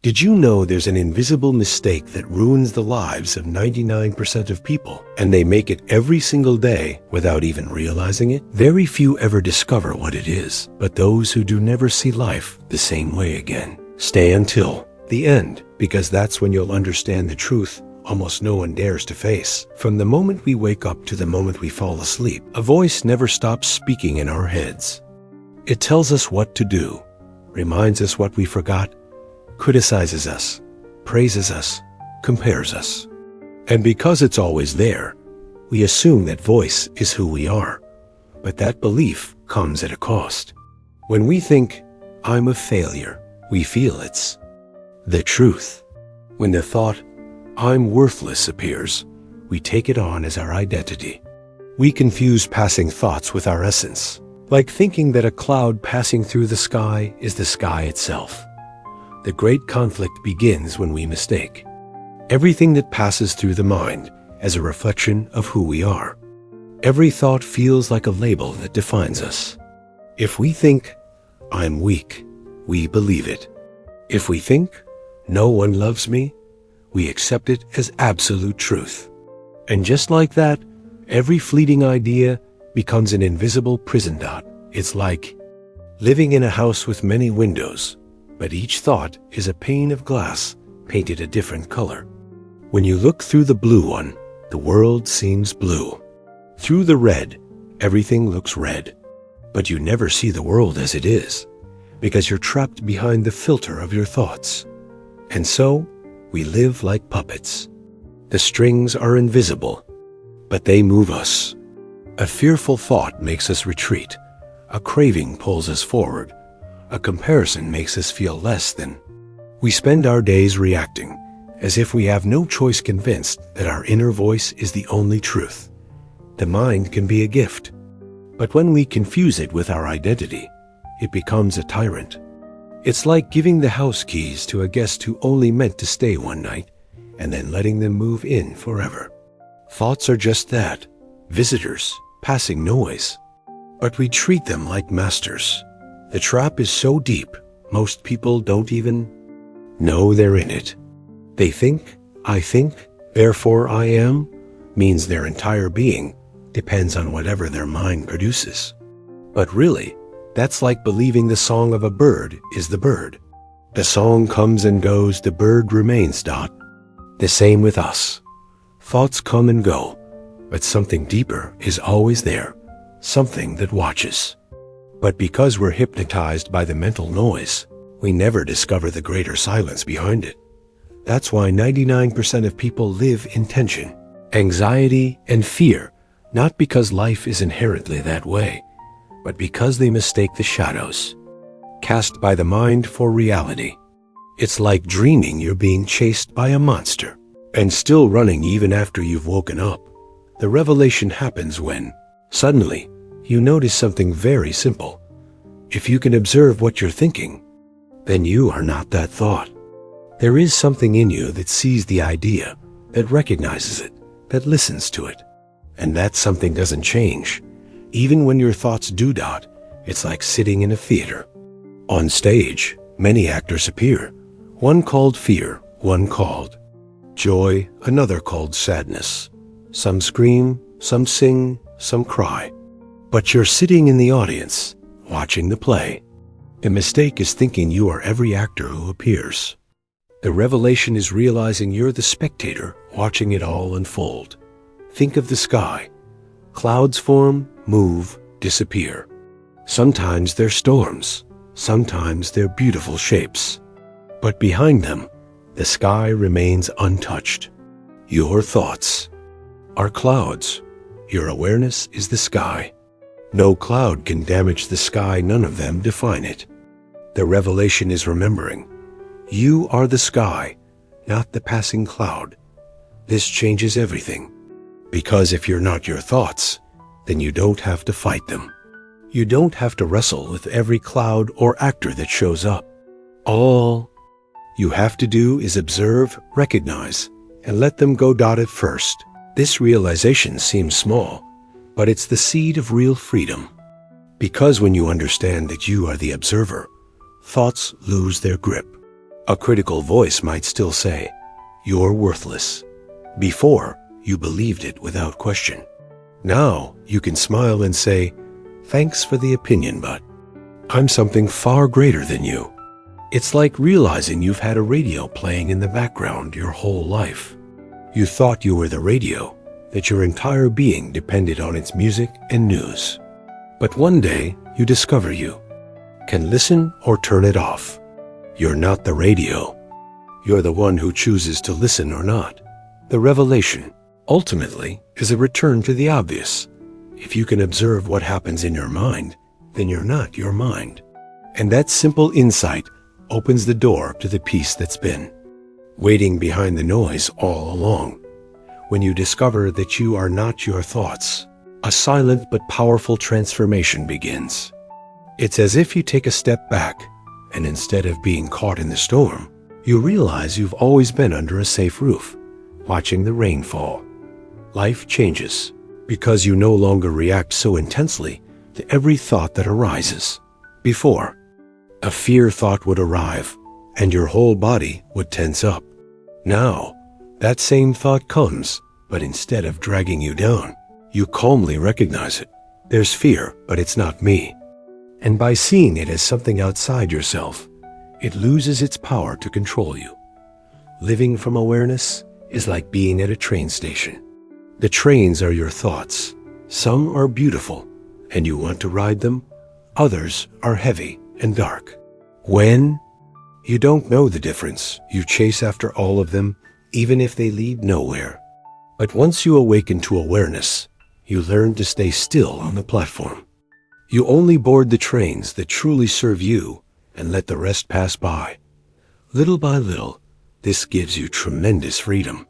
Did you know there's an invisible mistake that ruins the lives of 99% of people, and they make it every single day without even realizing it? Very few ever discover what it is, but those who do never see life the same way again. Stay until the end, because that's when you'll understand the truth almost no one dares to face. From the moment we wake up to the moment we fall asleep, a voice never stops speaking in our heads. It tells us what to do, reminds us what we forgot, criticizes us, praises us, compares us. And because it's always there, we assume that voice is who we are. But that belief comes at a cost. When we think, I'm a failure, we feel it's the truth. When the thought, I'm worthless appears, we take it on as our identity. We confuse passing thoughts with our essence, like thinking that a cloud passing through the sky is the sky itself. The great conflict begins when we mistake everything that passes through the mind as a reflection of who we are. Every thought feels like a label that defines us. If we think, I'm weak, we believe it. If we think, no one loves me, we accept it as absolute truth. And just like that, every fleeting idea becomes an invisible prison dot. It's like living in a house with many windows, but each thought is a pane of glass painted a different color. When you look through the blue one, the world seems blue. Through the red, everything looks red. But you never see the world as it is, because you're trapped behind the filter of your thoughts. And so, we live like puppets. The strings are invisible, but they move us. A fearful thought makes us retreat. A craving pulls us forward. A comparison makes us feel less than. We spend our days reacting, as if we have no choice, convinced that our inner voice is the only truth. The mind can be a gift, but when we confuse it with our identity, it becomes a tyrant. It's like giving the house keys to a guest who only meant to stay one night, and then letting them move in forever. Thoughts are just that, visitors, passing noise. But we treat them like masters. The trap is so deep, most people don't even know they're in it. They think, I think, therefore I am, means their entire being depends on whatever their mind produces. But really, that's like believing the song of a bird is the bird. The song comes and goes, the bird remains. The same with us. Thoughts come and go, but something deeper is always there, something that watches. But because we're hypnotized by the mental noise, we never discover the greater silence behind it. That's why 99% of people live in tension, anxiety, and fear, not because life is inherently that way, but because they mistake the shadows cast by the mind for reality. It's like dreaming you're being chased by a monster and still running even after you've woken up. The revelation happens when, suddenly, you notice something very simple. If you can observe what you're thinking, then you are not that thought. There is something in you that sees the idea, that recognizes it, that listens to it. And that something doesn't change. Even when your thoughts do. It's like sitting in a theater. On stage, many actors appear. One called fear, one called joy, another called sadness. Some scream, some sing, some cry. But you're sitting in the audience, watching the play. The mistake is thinking you are every actor who appears. The revelation is realizing you're the spectator watching it all unfold. Think of the sky. Clouds form, move, disappear. Sometimes they're storms, sometimes they're beautiful shapes. But behind them, the sky remains untouched. Your thoughts are clouds. Your awareness is the sky. No cloud can damage the sky, none of them define it. The revelation is remembering. You are the sky, not the passing cloud. This changes everything. Because if you're not your thoughts, then you don't have to fight them. You don't have to wrestle with every cloud or actor that shows up. All you have to do is observe, recognize, and let them go. At first, this realization seems small, but it's the seed of real freedom. Because when you understand that you are the observer, thoughts lose their grip. A critical voice might still say, "You're worthless." Before, you believed it without question. Now, you can smile and say, "Thanks for the opinion, but I'm something far greater than you." It's like realizing you've had a radio playing in the background your whole life. You thought you were the radio, that your entire being depended on its music and news. But one day, you discover you can listen or turn it off. You're not the radio. You're the one who chooses to listen or not. The revelation, ultimately, is a return to the obvious. If you can observe what happens in your mind, then you're not your mind. And that simple insight opens the door to the peace that's been waiting behind the noise all along. When you discover that you are not your thoughts, a silent but powerful transformation begins. It's as if you take a step back, and instead of being caught in the storm, you realize you've always been under a safe roof, watching the rain fall. Life changes because you no longer react so intensely to every thought that arises. Before, a fear thought would arrive, and your whole body would tense up. Now, that same thought comes, but instead of dragging you down, you calmly recognize it. There's fear, but it's not me. And by seeing it as something outside yourself, it loses its power to control you. Living from awareness is like being at a train station. The trains are your thoughts. Some are beautiful, and you want to ride them. Others are heavy and dark. When you don't know the difference, you chase after all of them, even if they lead nowhere. But once you awaken to awareness, you learn to stay still on the platform. You only board the trains that truly serve you and let the rest pass by. Little by little, this gives you tremendous freedom.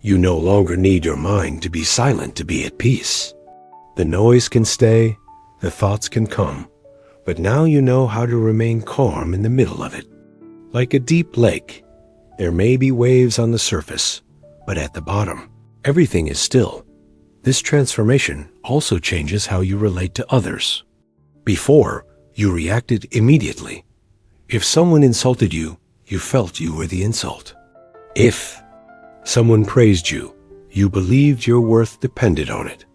You no longer need your mind to be silent to be at peace. The noise can stay, the thoughts can come, but now you know how to remain calm in the middle of it. Like a deep lake, there may be waves on the surface, but at the bottom, everything is still. This transformation also changes how you relate to others. Before, you reacted immediately. If someone insulted you, you felt you were the insult. If someone praised you, you believed your worth depended on it.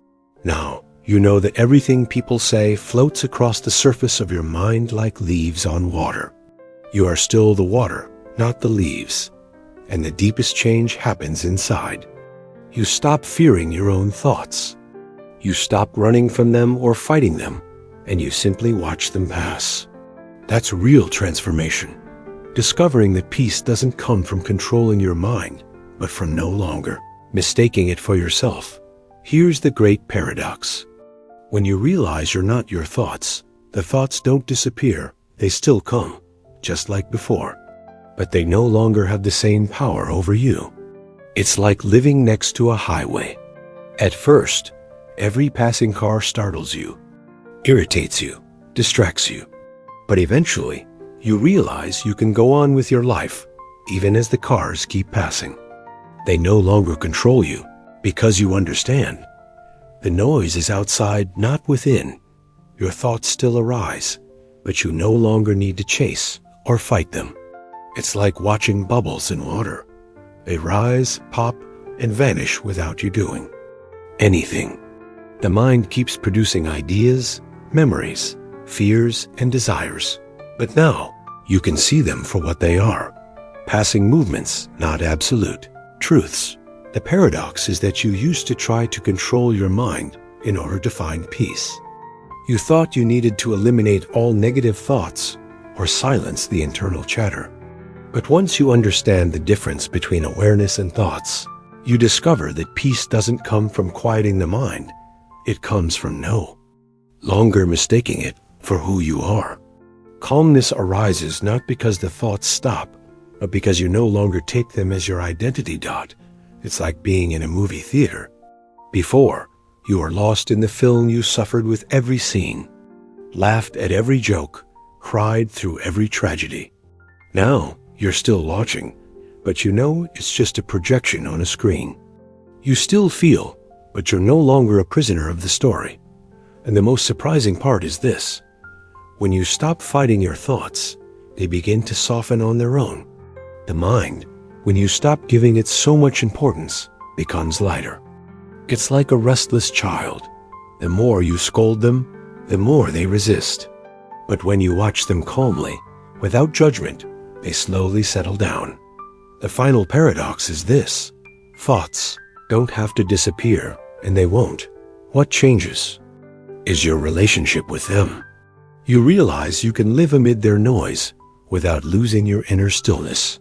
Now, you know that everything people say floats across the surface of your mind like leaves on water. You are still the water, not the leaves. And the deepest change happens inside. You stop fearing your own thoughts. You stop running from them or fighting them, and you simply watch them pass. That's real transformation. Discovering that peace doesn't come from controlling your mind, but from no longer mistaking it for yourself. Here's the great paradox. When you realize you're not your thoughts, the thoughts don't disappear. They still come, just like before, but they no longer have the same power over you. It's like living next to a highway. At first, every passing car startles you, irritates you, distracts you. But eventually, you realize you can go on with your life, even as the cars keep passing. They no longer control you, because you understand. The noise is outside, not within. Your thoughts still arise, but you no longer need to chase or fight them. It's like watching bubbles in water. They rise, pop, and vanish without you doing anything. The mind keeps producing ideas, memories, fears, and desires. But now, you can see them for what they are. Passing movements, not absolute truths. The paradox is that you used to try to control your mind in order to find peace. You thought you needed to eliminate all negative thoughts or silence the internal chatter. But once you understand the difference between awareness and thoughts, you discover that peace doesn't come from quieting the mind. It comes from no longer mistaking it for who you are. Calmness arises not because the thoughts stop, but because you no longer take them as your identity. It's like being in a movie theater. Before, you were lost in the film. You suffered with every scene, laughed at every joke, cried through every tragedy. Now, you're still watching, but you know it's just a projection on a screen. You still feel, but you're no longer a prisoner of the story. And the most surprising part is this. When you stop fighting your thoughts, they begin to soften on their own. The mind, when you stop giving it so much importance, becomes lighter. It's like a restless child. The more you scold them, the more they resist. But when you watch them calmly, without judgment, they slowly settle down. The final paradox is this: thoughts don't have to disappear, and they won't. What changes is your relationship with them. You realize you can live amid their noise without losing your inner stillness.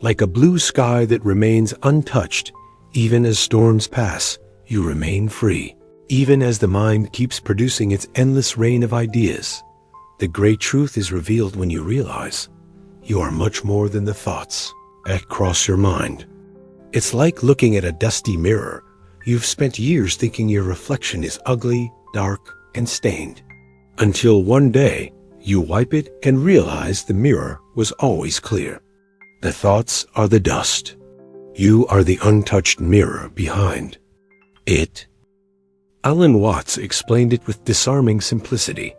Like a blue sky that remains untouched, even as storms pass, you remain free. Even as the mind keeps producing its endless rain of ideas, the great truth is revealed when you realize you are much more than the thoughts that cross your mind. It's like looking at a dusty mirror. You've spent years thinking your reflection is ugly, dark, and stained, until one day you wipe it and realize the mirror was always clear. The thoughts are the dust. You are the untouched mirror behind it. Alan Watts explained it with disarming simplicity.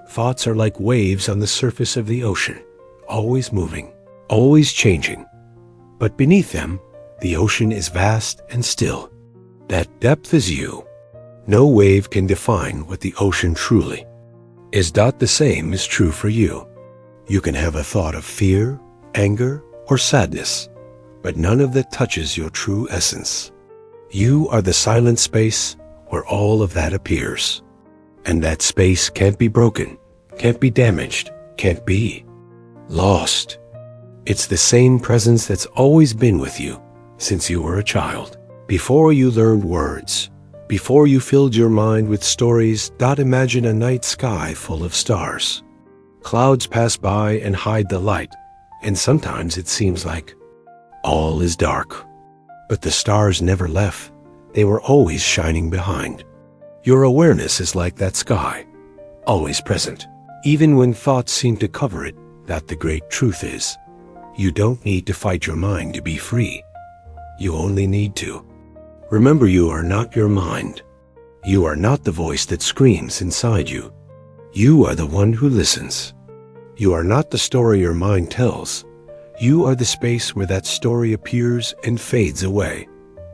Thoughts are like waves on the surface of the ocean, always moving, always changing. But beneath them, the ocean is vast and still. That depth is you. No wave can define what the ocean truly is. The same is true for you. You can have a thought of fear, anger, or sadness, but none of that touches your true essence. You are the silent space where all of that appears. And that space can't be broken, can't be damaged, can't be lost. It's the same presence that's always been with you since you were a child. Before you learned words, before you filled your mind with stories. Imagine a night sky full of stars. Clouds pass by and hide the light, and sometimes it seems like all is dark. But the stars never left. They were always shining behind. Your awareness is like that sky, always present, even when thoughts seem to cover it. That the great truth is, you don't need to fight your mind to be free. You only need to remember you are not your mind. You are not the voice that screams inside you. You are the one who listens. You are not the story your mind tells. You are the space where that story appears and fades away.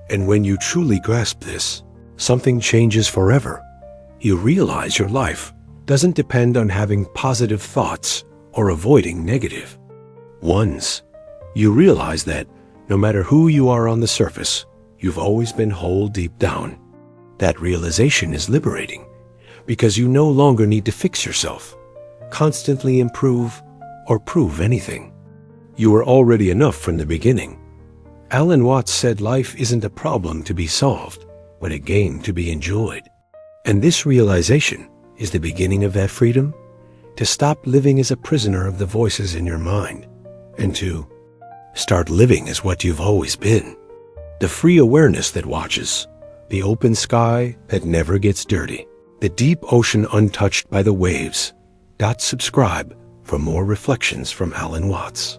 And when you truly grasp this, something changes forever. You realize your life doesn't depend on having positive thoughts or avoiding negative ones. You realize that no matter who you are on the surface, you've always been whole deep down. That realization is liberating because you no longer need to fix yourself, constantly improve, or prove anything. You were already enough from the beginning. Alan Watts said life isn't a problem to be solved, but a game to be enjoyed. And this realization is the beginning of that freedom, to stop living as a prisoner of the voices in your mind, and to start living as what you've always been. The free awareness that watches, the open sky that never gets dirty, the deep ocean untouched by the waves. Subscribe for more reflections from Alan Watts.